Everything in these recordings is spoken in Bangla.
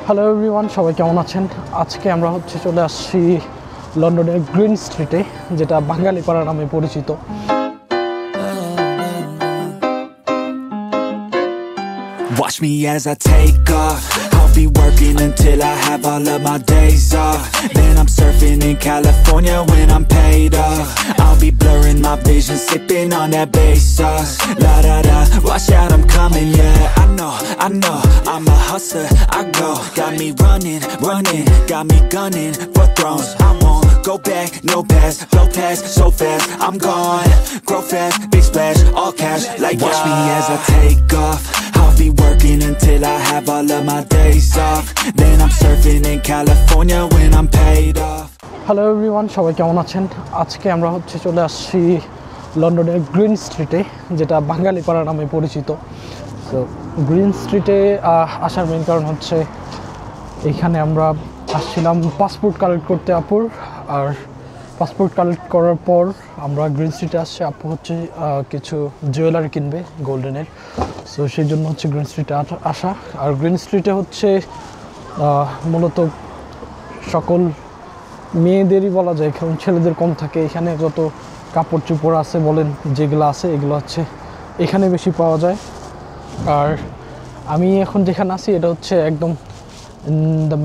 হ্যালো এভরিওয়ান, সবাই কেমন আছেন? আজকে আমরা চলে আসছি লন্ডনের গ্রিন স্ট্রিটে, যেটা বাঙালিপাড়া নামে পরিচিত। Watch me as I take off. I'll be working until I have all of my days off. Then I'm surfing in California when I'm paid off. I'll be blurring my vision, sipping on that bass sauce. La da da, watch out, I'm coming, yeah. I know, I'm a hustler, I go. Got me running, got me gunning for thrones. I won't go back, no pass, blow past so fast. I'm gone, grow fast, big splash, all cash, like watch me as I take off. I'll be working until I have all of my days off. Then I'm surfing in California when I'm paid off. Hello everyone, সবাই কেমন আছেন? আজকে আমরা চলে আসছি লন্ডনের গ্রিন স্ট্রিটে, যেটা বাঙালিপাড়া নামে পরিচিত। তো গ্রিন স্ট্রিটে আসার মেন কারণ হচ্ছে এইখানে আমরা আসছিলাম পাসপোর্ট কালেক্ট করতে আপুর, আর পাসপোর্ট কালেক্ট করার পর আমরা গ্রিন স্ট্রিটে আসছি। আপু কিছু জুয়েলারি কিনবে গোল্ডেনের, সো সেই জন্য গ্রিন স্ট্রিটে আসা। আর গ্রিন স্ট্রিটে মূলত সকল মেয়েদেরই বলা যায়, কারণ ছেলেদের কম থাকে এখানে। যত কাপড় চোপড় আছে বলেন, যেগুলো আছে এগুলো এখানে বেশি পাওয়া যায়। আর আমি এখন যেখানে আছি এটা একদম in the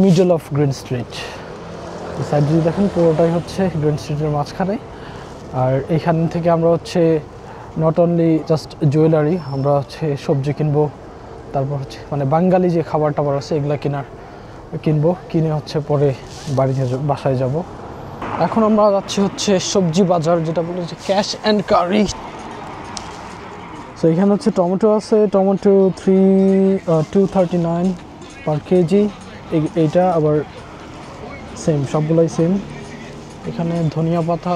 middle of green street. Side যদি দেখেন, পুরোটাই গ্রিন স্ট্রিটের মাঝখানে। আর এইখান থেকে আমরা নট অনলি জাস্ট জুয়েলারি, আমরা সবজি কিনবো, তারপর মানে বাঙালি যে খাবার টাবার আছে এগুলো কিনে পরে বাসায় যাব। এখন আমরা যাচ্ছি সবজি বাজার, যেটা বলে ক্যাশ অ্যান্ড কারি। তো এখানে টমেটো আছে, টমেটো 239 পার কেজি। এইটা আবার সেম, সবগুলোই সেম। এখানে ধনিয়া পাতা,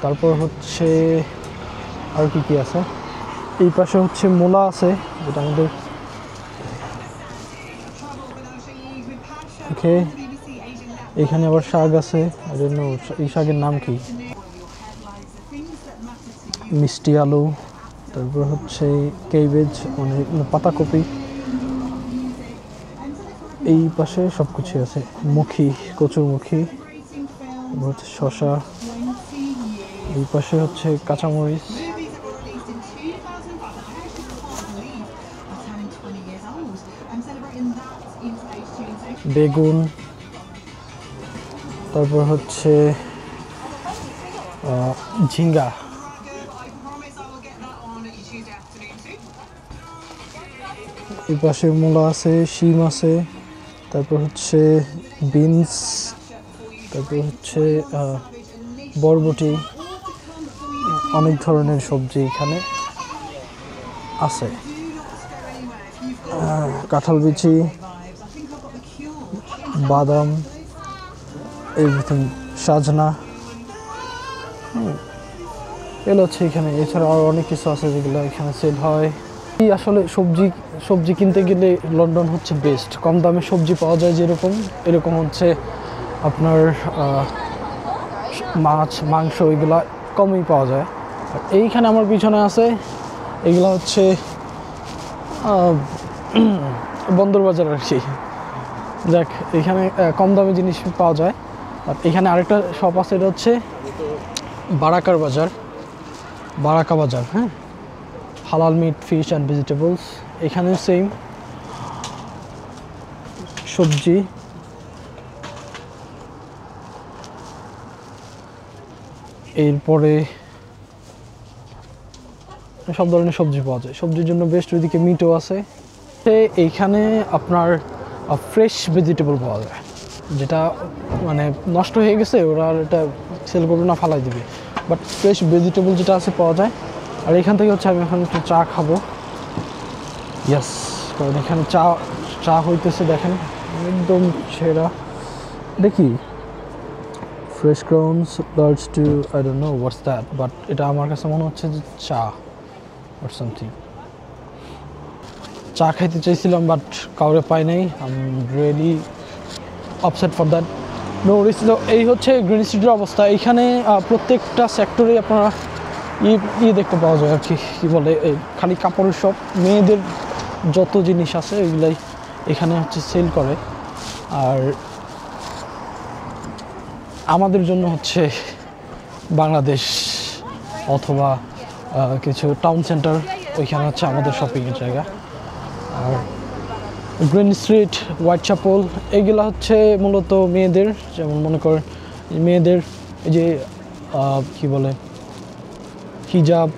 তারপর আর কি আছে, এই পাশে মূলা আছে, যেটা আমাদের এখানে আবার শাক আছে। এই শাকের নাম কি, মিষ্টি আলু, তারপর কেবেজ, মানে পাতাকপি। এই পাশে সব কিছু আছে, কচুরমুখী, শসা। এই পাশে কাঁচামরিচ, বেগুন, তারপর ঝিঙ্গা। এই পাশে মূলা আছে, শিম আছে, তারপর বিনস, তারপর বরবটি। অনেক ধরনের সবজি এখানে আছে, কাঁঠাল বিচি, বাদাম, এভরিথিং, সাজনা, এগুলো এখানে। এছাড়া আরও অনেক কিছু আছে যেগুলো এখানে সেল হয়। আসলে সবজি কিনতে গেলে লন্ডন বেস্ট। কম দামে সবজি পাওয়া যায়, এরকম আপনার মাছ, মাংস এগুলা কমই পাওয়া যায়। আর এইখানে আমার পিছনে আছে, এগুলা বন্দর বাজার আর কি। যাক, এখানে কম দামে জিনিস পাওয়া যায়। আর এখানে আরেকটা শপ আছে, এটা বারাকা বাজার। হ্যাঁ, হালাল মিট, ফিশ অ্যান্ড ভেজিটেবলস। এখানে সেম সবজি। এরপরে সব ধরনের সবজি পাওয়া যায়, সবজির জন্য বেস্ট। ওইদিকে মিটও আছে। এইখানে আপনার ফ্রেশ ভেজিটেবল পাওয়া যায়, যেটা মানে নষ্ট হয়ে গেছে, ওরা এটা সেল করবে না, ফালাই দিবে। বাট ফ্রেশ ভেজিটেবল যেটা আছে পাওয়া যায়। আর এখান থেকে আমি এখন একটু চা খাবো। ইয়াস, কারণ এখানে চা হইতেছে, দেখেন একদম সেরা। দেখি, fresh grounds large two, I don't know what's that, but এটা আমার কাছে মনে হচ্ছে যে চা অর সামথিং। চা খাইতে চাইছিলাম, বাট কাউরে পাই নাই। I am really upset for that. No worries. এই গ্রিন স্ট্রিটের অবস্থা। এইখানে প্রত্যেকটা সেক্টরে আপনারা দেখতে পাওয়া যায় আর কি বলে, খালি কাপড়ের শপ, মেয়েদের যত জিনিস আছে এগুলাই এখানে হচ্ছে সেল করে। আর আমাদের জন্য হচ্ছে বাংলাদেশ অথবা কিছু টাউন সেন্টার, ওইখানে হচ্ছে আমাদের শপিংয়ের জায়গা। আর গ্রিন স্ট্রিট, হোয়াইট চ্যাপেল এগুলো হচ্ছে মূলত মেয়েদের, যেমন মনে করেন মেয়েদের এই যে কি বলে হিজাব,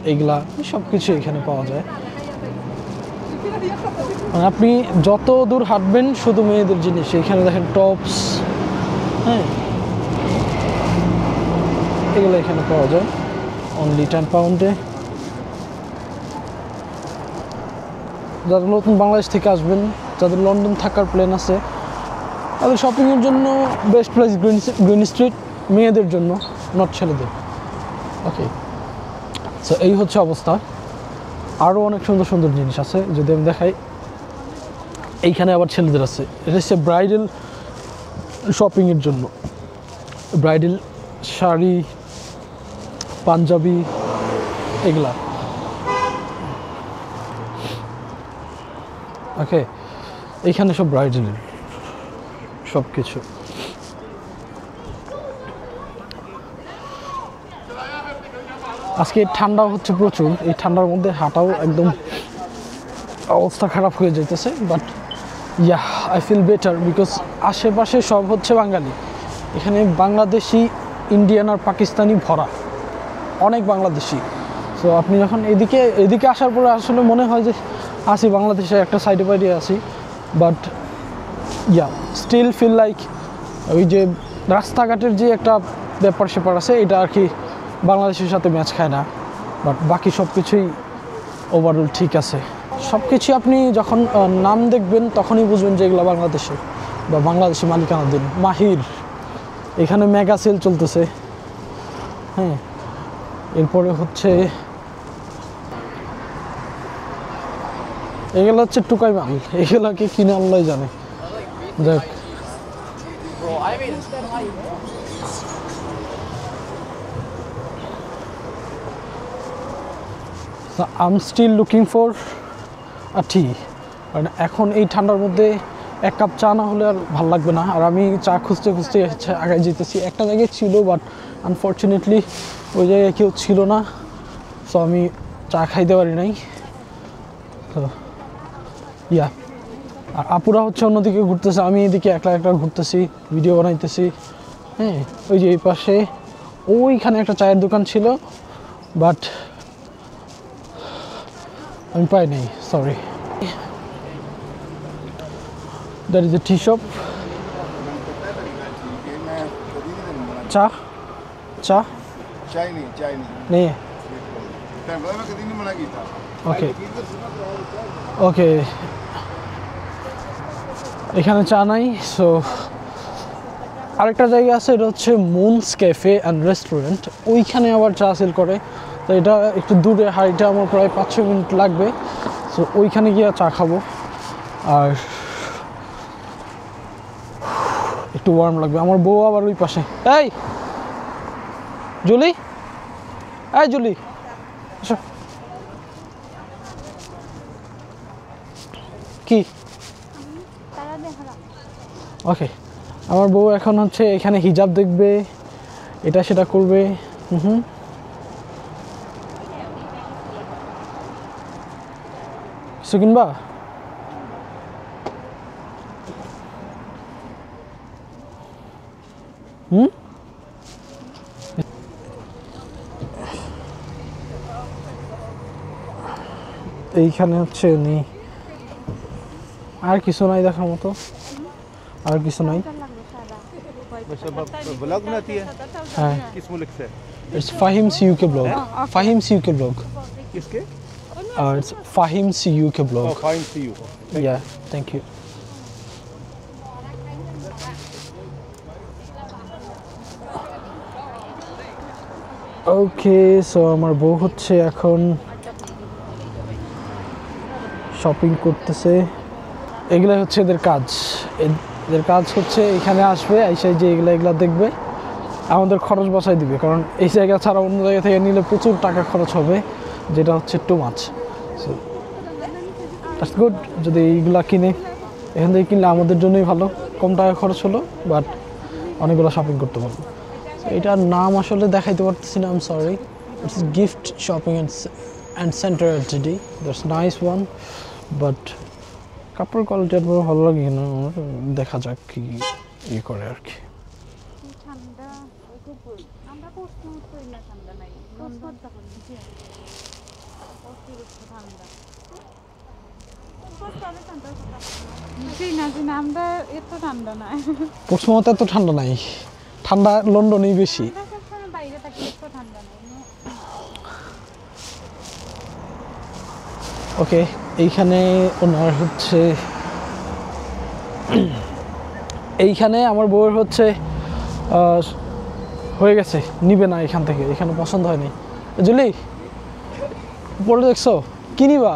এইগুলা সব কিছু এখানে পাওয়া যায়। মানে আপনি যত দূর হাঁটবেন শুধু মেয়েদের জিনিস। এখানে দেখেন টপস, হ্যাঁ, এগুলো এখানে পাওয়া যায় অনলি 10 পাউন্ডে। যারা নতুন বাংলাদেশ থেকে আসবেন, যাদের লন্ডন থাকার প্ল্যান আছে, তাদের শপিংয়ের জন্য বেস্ট প্লেস গ্রিন স্ট্রিট, মেয়েদের জন্য, নট ছেলেদের। ওকে, সো এই হচ্ছে অবস্থা। আরও অনেক সুন্দর সুন্দর জিনিস আছে, যদি আমি দেখাই। এইখানে আবার ছেলেদের আছে, এটা হচ্ছে ব্রাইডাল শপিংয়ের জন্য। ব্রাইডাল শাড়ি, পাঞ্জাবি, এগুলা। ওকে, এইখানে সব ব্রাইডালের সব কিছু। আজকে ঠান্ডা হচ্ছে প্রচুর, এই ঠান্ডার মধ্যে হাঁটাও একদম অবস্থা খারাপ হয়ে যাইতেছে। But yeah, I feel better because আশেপাশে সব হচ্ছে বাঙালি। এখানে বাংলাদেশি, ইন্ডিয়ান আর পাকিস্তানি ভরা, অনেক বাংলাদেশি। সো আপনি যখন এদিকে আসার পরে আসলে মনে হয় যে আসি বাংলাদেশে, একটা সাইডে বাইরে আসি। But yeah, still feel like ওই যে রাস্তাঘাটের যে একটা ব্যাপার স্যাপার আছে, এটা আর কি বাংলাদেশের সাথে ম্যাচ খায় না। বাট বাকি সব কিছুই ওভারঅল ঠিক আছে। সব কিছু আপনি যখন নাম দেখবেন তখনই বুঝবেন যে এগুলো বাংলাদেশে বা বাংলাদেশি মালিকানাধীন। মাহির, এখানে মেগা সেল চলতেছে, হ্যাঁ। এরপরে হচ্ছে এগুলো হচ্ছে টুকাই মাল, এগুলোকে কিনে আল্লাহ জানে। দেখ, I'm still looking for a tea। কারণ এখন এই ঠান্ডার মধ্যে এক কাপ চা না হলে আর ভালো লাগবে না। আর আমি চা খুঁজতে খুঁজতে আগায় যেতেছি। একটা জায়গায় ছিল, বাট আনফর্চুনেটলি ওই জায়গায় কেউ ছিল না, সো আমি চা খাইতে পারি নাই। তো ইয়া, আর আপুরা হচ্ছে অন্যদিকে ঘুরতেছে, আমি এদিকে একলা একলা ঘুরতেছি, ভিডিও বানাইতেছি, হ্যাঁ। ওই যে এই পাশে ওইখানে একটা চায়ের দোকান ছিল, বাট আমি পাই নাই, sorry. That is a T shop. চা চা নেই। ওকে ওকে, এখানে চা নাই। সো আরেকটা জায়গা আছে, এটা হচ্ছে মুনস ক্যাফে অ্যান্ড রেস্টুরেন্ট। ওইখানে আবার চা সেল করে। তো এটা একটু দূরে, হাইটে আমার প্রায় 5-6 মিনিট লাগবে। সো ওইখানে গিয়ে চা খাবো, আর একটু ওয়ার্ম লাগবে। আমার বউ আবার ওই পাশে। এই জুলি, এই জুলি, আচ্ছা কি? ওকে, আমার বউ এখন হচ্ছে এখানে হিজাব দেখবে, এটা সেটা করবে। কিছু কিনবা? এইখানে হচ্ছে নেই, আর কিছু নাই দেখার মতো, আর কিছু নাই। ब्लॉग बनाती है? হ্যাঁ, किस मुल्क से? It's Fahim's UK blog. Fahim's UK blog. किसके? It's Fahim's UK blog. Oh, fine, see you. Yeah, thank you. Okay, so আমার বউ হচ্ছে এখন শপিং করতেছে। এগুলাই হচ্ছে এদের কাজ। এদের কাজ হচ্ছে এখানে আসবে, এসে যে এগুলা দেখবে, আমাদের খরচ বাঁচাই দিবে। কারণ এই জায়গা ছাড়া অন্য জায়গা থেকে নিলে প্রচুর টাকা খরচ হবে, যেটা হচ্ছে too much. So that's good. যদি এইগুলা কিনে এখান থেকে কিনলে আমাদের জন্যই ভালো, কম টাকা খরচ হলো বাট অনেকগুলো শপিং করতে পারবো। এটার নাম আসলে দেখাইতে পারতেছি না, I am sorry. It's gift shopping and centre Ltd, that's nice one, but কাপড় কোয়ালিটি আপনার ভালো লাগে কিনা আমার দেখা যাক কি ইয়ে করে আর কি। ঠান্ডা আমরা পশ্চিমবঙ্গ করি না, ঠান্ডা নাই আমরা এত ঠান্ডা নাই, পশ্চিমবঙ্গে এত ঠান্ডা নাই, ঠান্ডা লন্ডনেই বেশি। বাইরে থাকি এত ঠান্ডা নাই। ওকে, এইখানে ওনার হচ্ছে এইখানে আমার বউয়ের হচ্ছে হয়ে গেছে, নিবে না এখান থেকে, এখানে পছন্দ হয়নি। জুলি পরে দেখছো কি নিবা?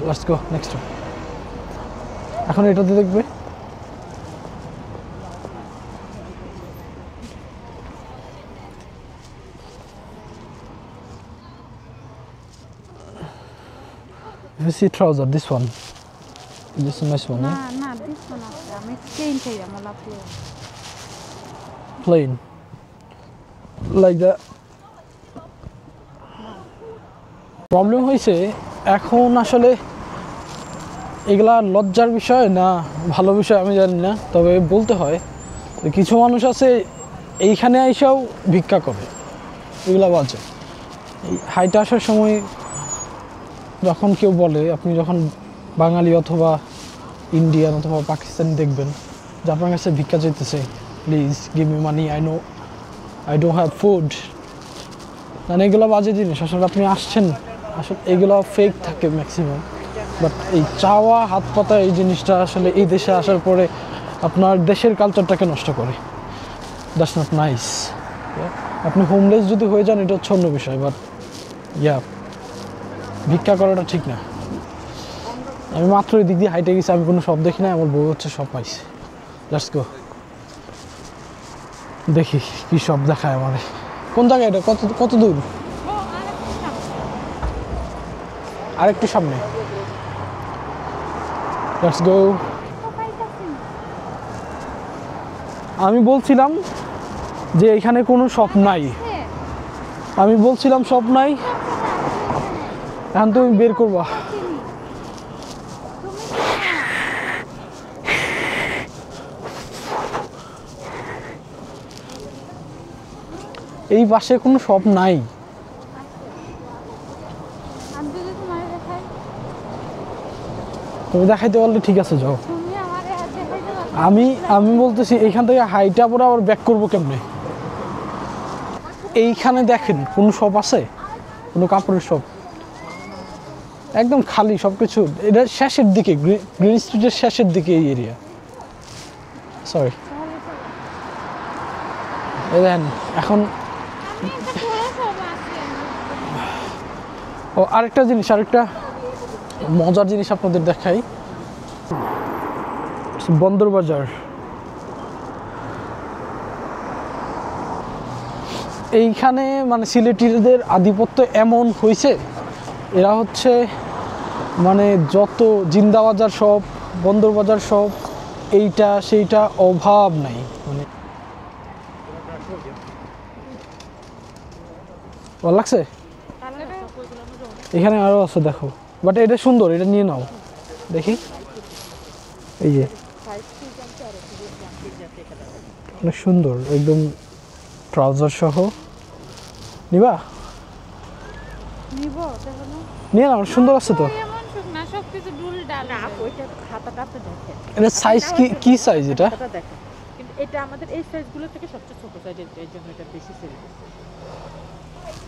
Let's go next. এখন এটাতে দেখবে। You see trouser, this one. This is a nice one, না yeah? না দিস না, আমি চেইন চাই, আমার লাভ Plain. Like that. প্রবলেম হয়েছে এখন আসলে এগুলা লজ্জার বিষয় না ভালো বিষয় আমি জানি না, তবে বলতে হয় কিছু মানুষ আছে এইখানে আইসাও ভিক্ষা করে, এগুলা বাজে। এই হাইটে আসার সময় যখন কেউ বলে, আপনি যখন বাঙালি অথবা ইন্ডিয়ান অথবা পাকিস্তানি দেখবেন যে আপনার কাছে ভিক্ষা চাইতেছে, please give me money, I don't have food, মানে এগুলো বাজে জিনিস। আসলে আপনি আসছেন, আসলে এগুলো ফেক থাকে ম্যাক্সিমাম, বাট এই চাওয়া হাত পাতা এই জিনিসটা আসলে এই দেশে আসার পরে আপনার দেশের কালচারটাকে নষ্ট করে। That's not nice. আপনি হোমলেস যদি হয়ে যান এটা হচ্ছে অন্য বিষয়, বাট ইয়া ভিক্ষা করাটা ঠিক না। আমি মাত্র এই দিক দিয়ে হাইটে গেছি, আমি কোনো সব দেখি না, আমার বউ হচ্ছে সব পাইছে। লেটস গো, দেখি কি সব দেখায় আমারে। কোন জায়গায় এটা, কত কত দূর? আরেকটু সামনে। Let's go. আমি বলছিলাম যে এখানে কোনো শপ নাই, আমি বলছিলাম শপ নাই, এখন তুমি বের করবা। এই পাশে কোনো শপ নাই। তুমি দেখাইতে পারলে ঠিক আছে, যাও। আমি বলতেছি এইখান থেকে হাইটা পরে আবার ব্যাক করবো কেমনে? এইখানে দেখেন কোনো শপ আছে, কোনো কাপড়ের শপ? একদম খালি সব কিছু। এটা শেষের দিকে, গ্রিন স্ট্রিটের শেষের দিকে এই এরিয়া। সরি, এই দেখেন এখন। ও আরেকটা জিনিস, আরেকটা মজার জিনিস আপনাদের দেখাই। বন্দর বাজার। এইখানে মানে সিলেটিদের আধিপত্য এমন হয়েছে, এরা হচ্ছে মানে যত জিন্দাবাজার সব, বন্দর বাজার সব, এইটা সেইটা অভাব নাই। মানে ভালো লাগছে। এখানে আরো আছে দেখো, বাট এটা সুন্দর, এটা নিয়ে নাও। দেখি, এই যে অনেক সুন্দর, একদম ট্রাউজার সহ। নিবা? নিয়ে নাও, সুন্দর আছে তো। এটা সাইজ কি সাইজ এটা? কিন্তু এটা আমাদের এই সাইজগুলো থেকে সবচেয়ে ছোট সাইজ, এর জন্য এটা বেশি সেল করছে।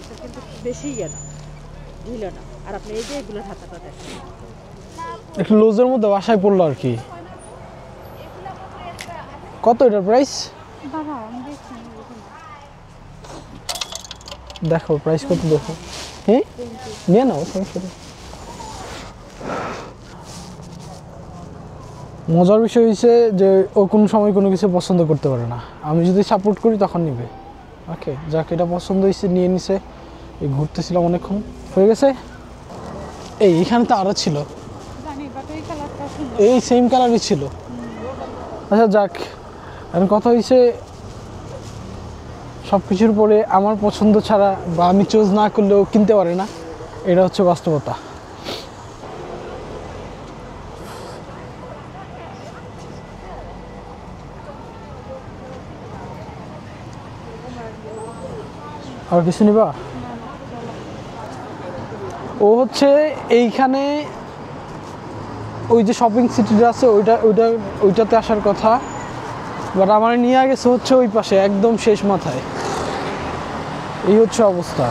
এটা কিন্তু বেশি ইয়ে না, ঢিল না। আর আপনি এই যে এগুলোর হাতাটা দেখেন, একটু লুজের মধ্যে বাসায় পড়লো আর কি। কত এটার প্রাইস? দেখো প্রাইস কত, দেখো। হ্যাঁ নিয়ে নাও, সমস্যা নেই। মজার বিষয় হচ্ছে যে ও কোনো সময় কোনো কিছু পছন্দ করতে পারে না, আমি যদি সাপোর্ট করি তখন নিবে। ওকে, যাকে এটা পছন্দ হয়েছে নিয়ে নিছে, এই ঘুরতেছিলাম অনেকক্ষণ, হয়ে গেছে। এইখানে তো আরও ছিল, জানি বাট এই কালারটা সুন্দর। এই সেম কালারই ছিল। আচ্ছা যাক, এখন কথা হয়েছে সব কিছুর পরে আমার পছন্দ ছাড়া বা আমি চুজ না করলেও কিনতে পারে না, এটা হচ্ছে বাস্তবতা। আর কিছু নিবা? ও হচ্ছে এইখানে ওই যে শপিং সিটিটা আছে ওইটাতে আসার কথা, বাট আমার নিয়ে গেছে হচ্ছে ওই পাশে একদম শেষ মাথায়। এই হচ্ছে অবস্থা।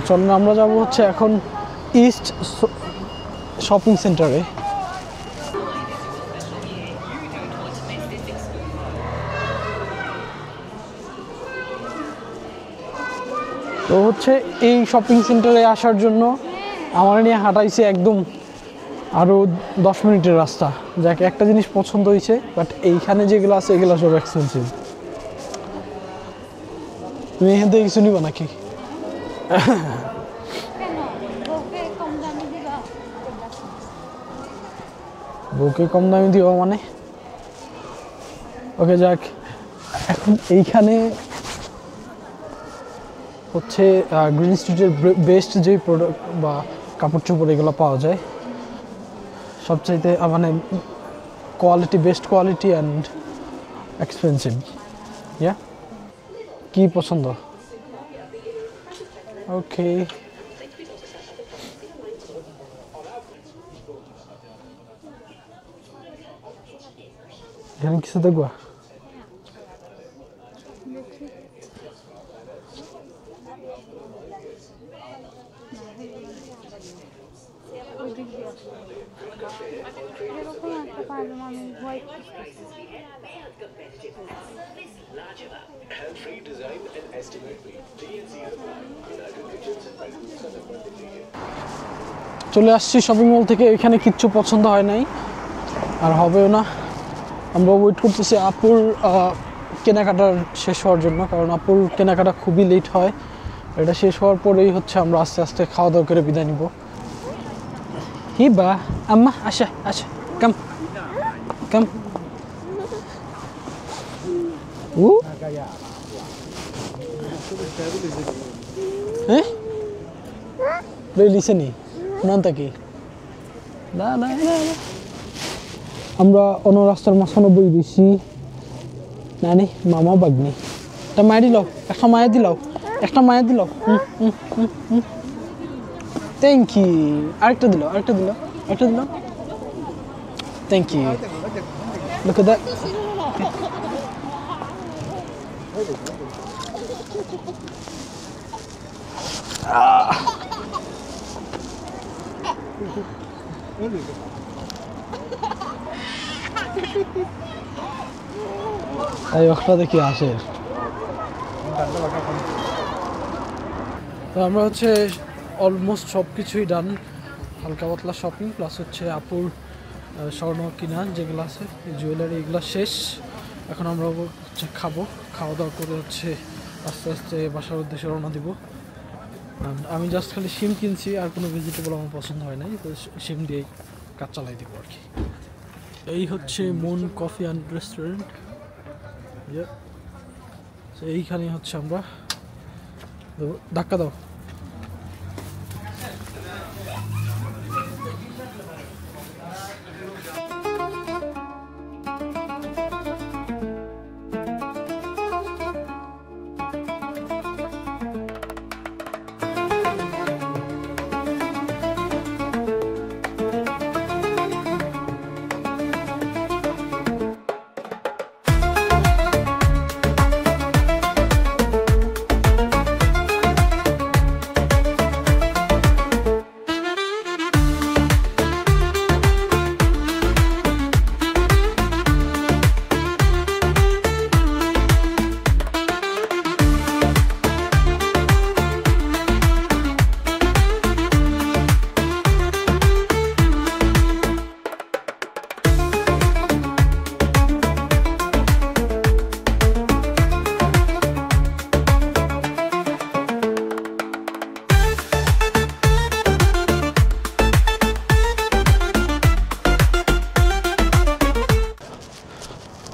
চল না, আমরা যাবো হচ্ছে এখন ইস্ট শপিং সেন্টারে। তো হচ্ছে এই শপিং সেন্টারে আসার জন্য আমার নিয়ে হাঁটাইছে একদম আরও 10 মিনিটের রাস্তা। যাকে একটা জিনিস পছন্দ হয়েছে, বাট এইখানে যেগুলো আছে এগুলো সব এক্সপেন্সিভ। তুমি এখান থেকে কিছু নিবা নাকি? কেন বউকে কম দামে দিবা? বউকে কম দামে দিবা মানে? ওকে যাক, এখন এইখানে হচ্ছে গ্রিন স্ট্রিটের বেস্ট যে প্রোডাক্ট বা কাপড় চোপড় এগুলো পাওয়া যায় সবচাইতে, মানে quality, best quality and expensive. Yeah, কি পছন্দ? ওকে, এখানে কিছু দেখবা? এরকম একটা পাইলাম আমি, হোয়াইট চলে আসছি শপিং মল থেকে। এখানে কিচ্ছু পছন্দ হয় নাই আর হবেও না। আমরা ওয়েট করতেছি আপুর কেনাকাটার শেষ হওয়ার জন্য, কারণ আপুর কেনাকাটা খুবই লেট হয়। এটা শেষ হওয়ার পরেই হচ্ছে আমরা আস্তে আস্তে খাওয়া দাওয়া করে বিদায় নিব। হিবা, আম্মা আসা আসা, কাম কাম। হ্যাঁ লিসেনি নানটা কি? না না না, আমরা অন্য রাস্তার মাঝখানে বই দিছি। নানি মামা বাগনি, একটা মায়া দিলাও, একটা মায়া দিলাও, একটা মায়া দিলাও। Thank you. আরেকটা দিল, আরেকটা দিল, আরেকটা দিল। Thank you. Look at that. এই ওটা দেখি আসে। তো আমরা হচ্ছে অলমোস্ট সব কিছুই ডান, হালকা পাতলা শপিং প্লাস হচ্ছে আপুর স্বর্ণ কিনা যেগুলো আছে, জুয়েলারি, এগুলো শেষ। এখন আমরা হচ্ছে খাবো, খাওয়া দাওয়া করে হচ্ছে আস্তে আস্তে বাসার উদ্দেশ্যে রওনা দিব। আমি জাস্ট খালি শিম কিনছি, আর কোনো ভেজিটেবল আমার পছন্দ হয় নাই, তো শিম দিয়েই কাজ চালাই দিব আর কি। এই হচ্ছে মুন কফি অ্যান্ড রেস্টুরেন্ট। এইখানে হচ্ছে আমরা, ধাক্কা দাও।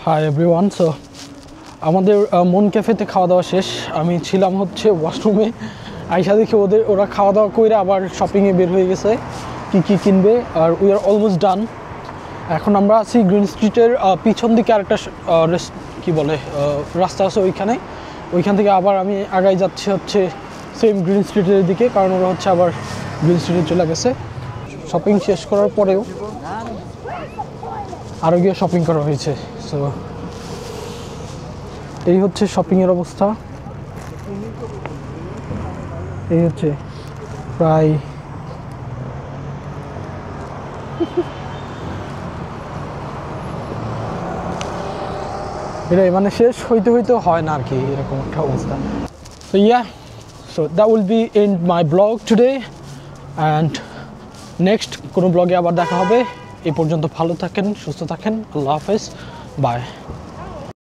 Hi everyone. সো আমাদের মন ক্যাফেতে খাওয়া দাওয়া শেষ। আমি ছিলাম হচ্ছে ওয়াশরুমে, আইসা দেখে ওরা খাওয়া দাওয়া করে আবার শপিংয়ে বের হয়ে গেছে কী কিনবে। আর উই আর অলমোস্ট ডান। এখন আমরা আছি গ্রিন স্ট্রিটের পিছন দিকে আরেকটা কী বলে রাস্তা আছে ওইখান থেকে আবার আমি আগাই যাচ্ছি হচ্ছে সেম গ্রিন স্ট্রিটের দিকে, কারণ ওরা হচ্ছে আবার গ্রিন স্ট্রিটে চলে গেছে। শপিং শেষ করার পরেও আরও গিয়ে শপিং করা হয়েছে। সো এই হচ্ছে শপিংয়ের অবস্থা। এই হচ্ছে প্রায় এটাই, মানে শেষ হইতে হয় না আর কি, এরকম একটা অবস্থা। So yeah, so that will be in my blog today, and next কোনো ব্লগে আবার দেখা হবে। এই পর্যন্ত ভালো থাকেন, সুস্থ থাকেন। আল্লাহ হাফেজ, বাই।